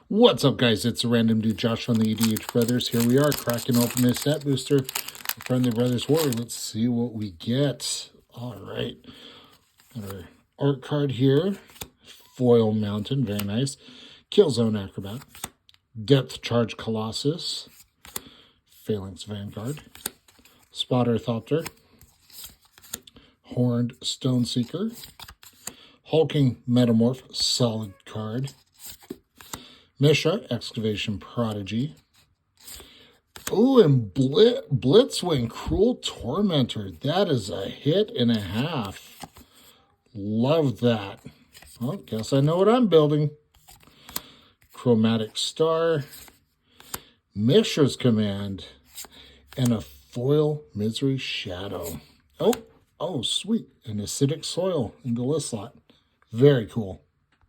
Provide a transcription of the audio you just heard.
What's up, guys? It's a random dude, Josh from the EDH Brothers. Here we are, cracking open this set booster. Friendly Brothers War. Let's see what we get. All right. Got our art card here. Foil Mountain, very nice. Killzone Acrobat. Depth Charge Colossus. Phalanx Vanguard. Spot Orthopter. Horned Stoneseeker. Hulking Metamorph, solid card. Mishra, Excavation Prodigy. Oh, and Blitzwing, Cruel Tormentor. That is a hit and a half. Love that. Well, guess I know what I'm building. Chromatic Star. Mishra's Command. And a foil Misery Shadow. Oh, sweet. An Acidic Soil into list slot. Very cool.